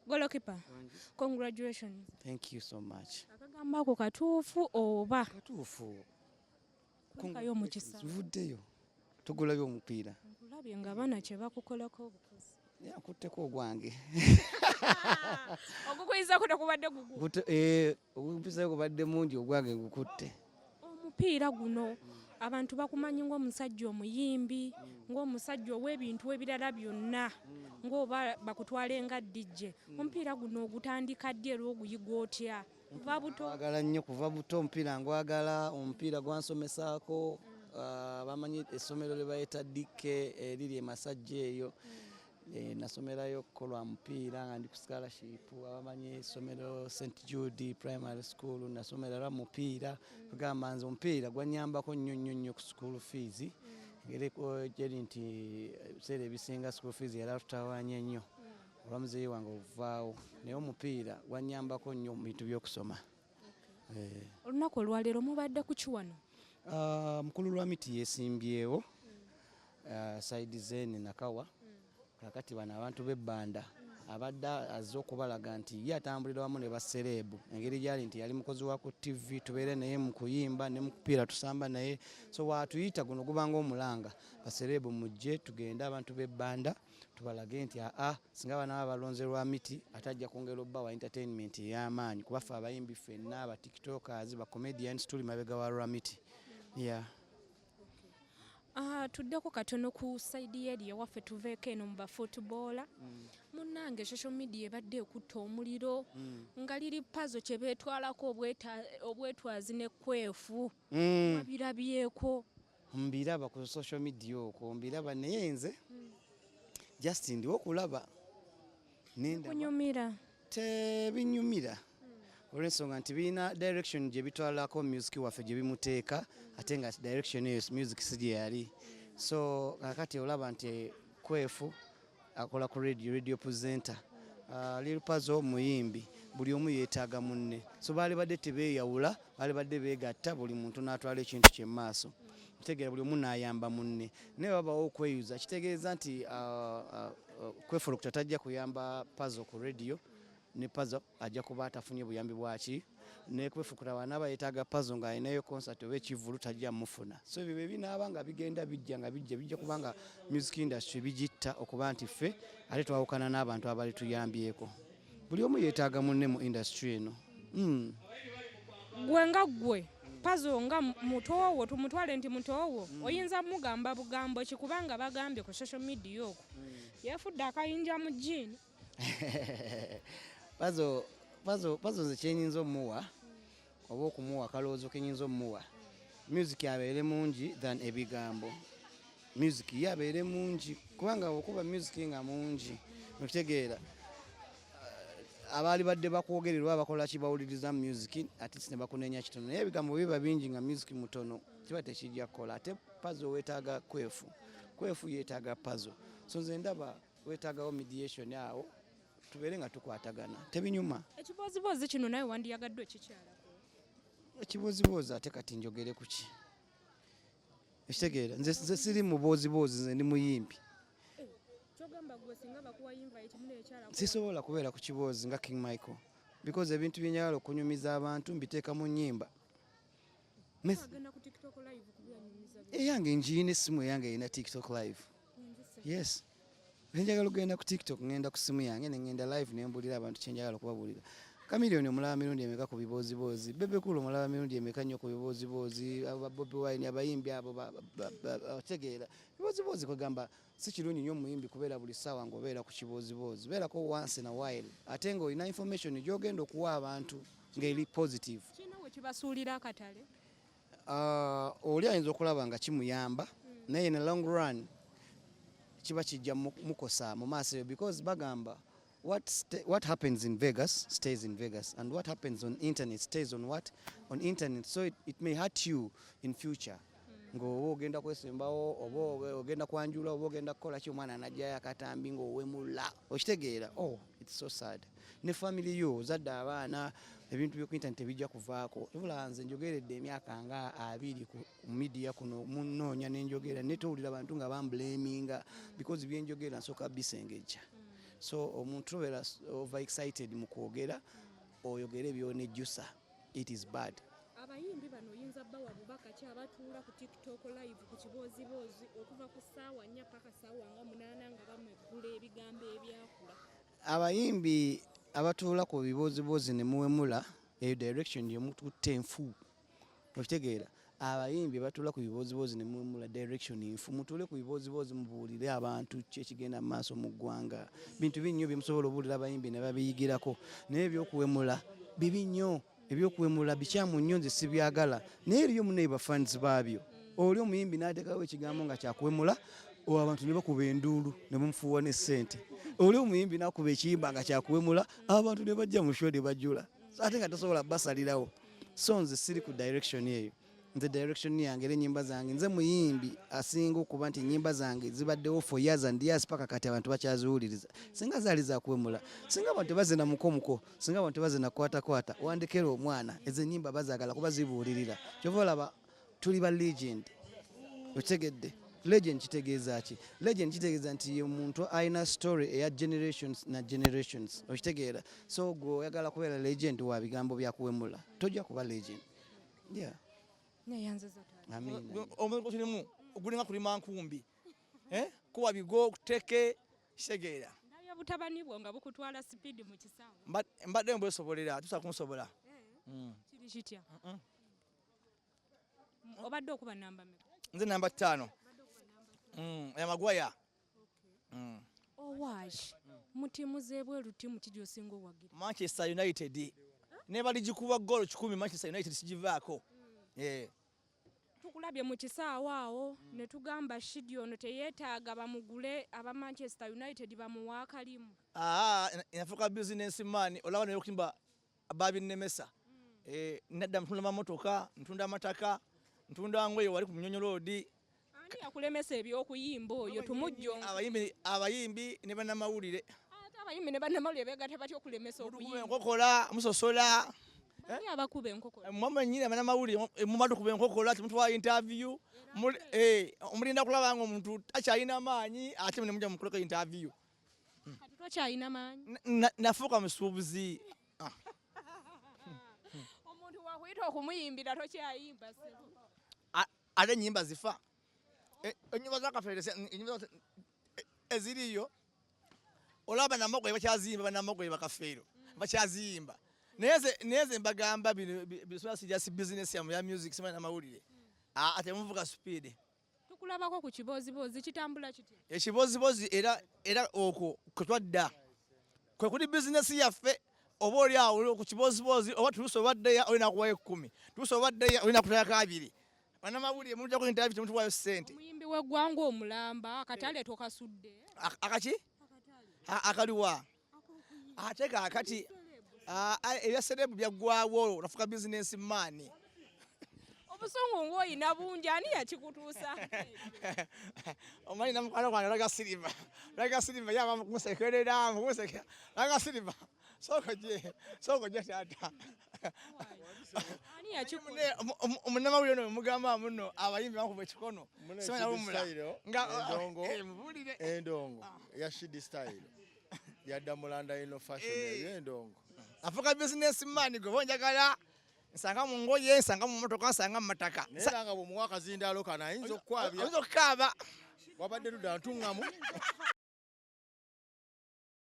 Goalkeeper. Congratulations. Thank you so much. Akagamba ako katuufu oba Katuufu. Kayo mu kisaawe. Vuddeyo. Tugulayo omupiira. Nkulabye nga bana kye bakukolako obukozi. Yakutteko ogwange. Ogukuyizako tekubadde gugu. Ogumpisayo kubadde mungi ogwange gukutte. Omupiira guno abantu bakumanyi ng'omusajja omuyimbi, ng'omusajja ow'ebintu ebirala byonna, ng'oba bakutwala nga DJ. Omupiira guno ogutandika ddi era oguyiga otya? Kuva buto? Gwagala nnyo kuva buto omupiira ngwagala, omupiira gwansomesaako, bamanyi essomero lye bayita Dikke eriri e Masajja eyo. Nasomerayo kukolwa mupiira nga ndi ku scholarship, abamanyi essomero St Jude Primary School nasomera mupiira. Kugamba nze omupiira gwanyambako nnyo ku school fees. Ngere gyeri nti ebiseera ebisinga school fees yali atutawaanya nnyo olwa muzeeyi wange ovaawo, naye omupiira gwanyambako nnyo mu bintu by'okusoma. Olunaku olwaleero mubadde ku ki wano? Mukulu lwa miti yeesimbyewo Saidi Zene Nakawa. Kakati bano abantu b'ebbanda abadde azze okubalaga nti ye atambulira wamu ne basereebu, engeri gyali nti yali mukozi wa ku TV, tubeere naye mu kuyimba ne mu kupiira tusamba naye, so watuyita guno gubanga omulanga basereebu mujje tugende abantu b'ebbanda tubalage nti singa bano balonze lwa miti atajja kwongera obba wa entertainment ey'amaanyi kuba ffe abayimbi ffenna aba tiktokers ba comedians tuli mabega wa lwa miti. Tuddeko katono ku saidi eri ewaffe tuveeko eno mu bafootboola. Munnange social media ebadde ekutta omuliro nga liri pazo kye beetwalako obwetwazi n'ekwefu. Babirabyeko. Mbiraba ku social media okwo, mbiraba naye nze just ndiwo okulaba. Kunyumira. Tebinyumira. Olw'ensonga nti birina direction gye bitwalako music waffe gye bimuteeka ate nga direction eyo music si gye yali. So kakati olaba nti kwefu akola ku radio presenter, Lil Puzzle muyimbi, buli omu yeetaaga munne. So baali badde tebeeyawula, baali badde beegatta, buli muntu n'atwala ekintu kye mu maaso. Kitegeera buli omu n'ayamba munne. Naye babawo okweyuza, kitegeeza nti kwefu Lukta tajja kuyamba Puzzle ku radio. Ne Puzzle ajja kuba atafunye buyambi bwaki ne kwefukura wana bayetaaga Puzzle nga alinayo concert oba ekivulu tajja mufuna. So ebyo binaaba nga bigenda bijja kubanga music industry bigitta okuba nti ffe ate twawukana n'abantu abali tuyambyeko. Buli omu yeetaaga munne mu industry eno. Gwe nga gwe Puzzle nga mutoowo tumutwale nti mutoowo oyinza mugamba bugambo kikubanga bagambye ku social media okwo yeefudde akayinja mu jjiini. Puzzle ze kyenyinza omuwa oba okumuwa akalowoozo kenyinza omuwa, music abeere mungi than ebigambo. Music yabeere mungi kubanga okuba music nga mungi okitegeera abaali badde bakwogererwa bakola kibawuliriza music ate ne bakunenya kitono, naye ebigambo biba bingi nga music mutono kiba tekijja kukola. Ate Puzzle weetaaga kwefu yeetaaga Puzzle. So nze ndaba weetaagawo mediation awo tubeere nga tukwatagana tebinyuma. Ekiboozibozi kino naye wandiyagadde ekikyalako. Ekiboozibozi ate kati njogere ku ki? Ekitegeera nze siri muboozibozi, nze ndi muyimbi. Kyogamba gwe singa bakuwa invite mune ekyalako. Sisobola kubeera ku kiboozi nga King Michael because ebintu byenjagala okunyumiza abantu mbiteeka mu nnyimba. Agenda ku TikTok live kubyanyumiza. Eyange njiine essimu eyange erina TikTok live. Yes. Njagala okugenda ku TikTok ngenda ku simu yange ne ngenda live ne mbulira abantu kye njagala okubabuulira. Chameleone omulaba mirundi emeka ku biboozibozi, Bebe Cool omulaba mirundi emeka nnyo ku biboozibozi, Bobi Wine abayimbi abo bategeera. Biboozibozi kwegamba si kirungi nnyo muyimbi kubeera buli ssaawa ng'obeera ku kiboozibozi, beerako once in a while ate ng'olina information gy'ogenda okuwa abantu ng'eri positive. Kino we kibasuulira akatale? Oli ayinza okulaba nga kimuyamba naye in a long run kiba kijja mukosa mu maaso because bagamba what happens in Vegas stays in Vegas and what happens on internet stays on on internet, so it may hurt you in future. Ng'oba ogenda kwesembawo oba ogenda kwanjula oba ogenda kukola ki omwana anajjayo akatambi ng'owemula okitegeera. It's so sad. Ne family yo ozadde abaana ebintu by'oku internet tebijja kuvaako. Ebula nze njogeredde emyaka nga 2 ku media kuno munnoonya n'enjogera ne towulira bantu nga bamblaminga because byenjogera nsooka bisengejja. so omuntu obeera over excited mu kwogera oyogere byonejjusa. It is bad. Abayimbi bano oyinza bbawa bubaka ki abatuula ku TikTok live ku kiboozibozi okuva ku ssaawa 4 paka ssaawa nga 8 nga bameggula ebigambo ebyakula. Abayimbi abatuula ku biboozibozi ne muwemula eyo direction yemututte enfu. Okitegeera abayimbi batuula ku biboozibozi ne muwemula direction enfu. Mutuule ku biboozibozi mubuulire abantu ki ekigenda mu maaso mu ggwanga. Bintu binnyo bye musobola obuulira abayimbi ne babiyigirako naye ebyokuwemula bibi nnyo. Ebyokuwemula bikyamu nnyo nze sibyagala naye eriyo muneiba fans baabyo. Oli omuyimbi n'ateekawo ekigambo nga kyakuwemula abantu ne bakuba enduulu ne bamufuuwa ne ssente. Oli omuyimbi n'akuba ekiyimba nga kyakuwemula abantu ne bajja mu show ne bajjula ate nga tasobola basalirawo. So nze siri ku direction eyo. Nze direction yange era ennyimba zange nze muyimbi asinga okuba nti ennyimba zange zibaddewo for years and years paka kati abantu bakyaziwuliriza. Singa zaali zakuwemula, singa abantu tebazina mukomuko, singa abantu tebazina kwatakwata, wandekera omwana ezo ennyimba bazaagala kuba zibuulirira. Kyova olaba tuli ba legend. Otegedde legend kitegeeza ki? Legend kitegeeza nti ye muntu alina story eya generations na generations. Okitegeera so gwe oyagala kubeera legend wa bigambo byakuwemula tojja kuba legend. Yeah. Omuntu kirimu ogulinga kulima nkumbi kuwa bigo kuteke kitegeera ndabya butabani bwo nga bukutwala speed mu kisaawe mbadde mbwesobolera tusa kunsobola kiri kitya obadde okuba namba mmeka? Nze namba 5 ya Magwaya. Owash mutimu zebweru timu kiji osinga owagira? Manchester United ne bali gikuba golo 10 Manchester United sigivaako. Tukulabye mu kisaawe awo ne tugamba Shidi ono teyeetaaga bamugule aba Manchester United bamuwa akalimu. Inafuka business man olaba ne yokutimba ababi nemesa. Nadda mtunda mamotoka, mtunda amataka, mtunda ngoye wali ku Munyonyo Road. Ani yakulemesa ebyokuyimba oyo tumujjonga. Abayimbi ne bannamawulire. Abayimbi ne bannamawulire beegatte batya okulemesa okuyimba. Enkokola musosola. Ani abakuba enkokola? Mama nyine bannamawulire mumadu kuba enkokola timutwa interview. Omulinda kulaba ngo omuntu akyalina amaanyi ate ne mujja mukoleka interview. Kati twakyalina amaanyi? Nafuuka musuubuzi. Omuntu wakwita okumuyimbira tokyayimba se. Ate ennyimba zifa. Ennyimba za Kafeere eziriyo olaba namagoye bakyazimba bannamagoye bakafeero bakyazimba neze mbagamba bino bisobola just business ya music sima n'amawulire ate muvuga speed. Tukulabako ku kiboozibozi kitambula kitya? Ekibozibozi era okwo kutwadda kwe kuli business yaffe oba oli awo ku kibozibozi oba tulusobaddeya olina kuwayo 10 tulusobaddeya olina kutayaka 2 bannamawulire mujja ku interview temutuwayo ssente. Omuyimbi w'eggwanga omulamba akatale tokasudde? Akaki? Akaliwa. Ate kaakati ebya serebu byaggwawo nafuka business man. Obusungu ng'oyina bungi ani yakikutuusa? Omanyi namukwano gwange laga siliva yaba mumusekerera mumuseke laga siliva soko je tata. Ani yakikutuusa? Omunnamawulire ono mugamba muno abayimbi bakuba ekikono simanya bumula endongo ya Shidi style yadda mulanda ino fashion endongo afuka business man gwe bonjagala nsanga mu ngoye nsanga mu motoka nsanga mu mataka nera nga bwe muwaka zindalo kana ayinza okukwabya ayinza okukaaba wabadde ludda ntungamu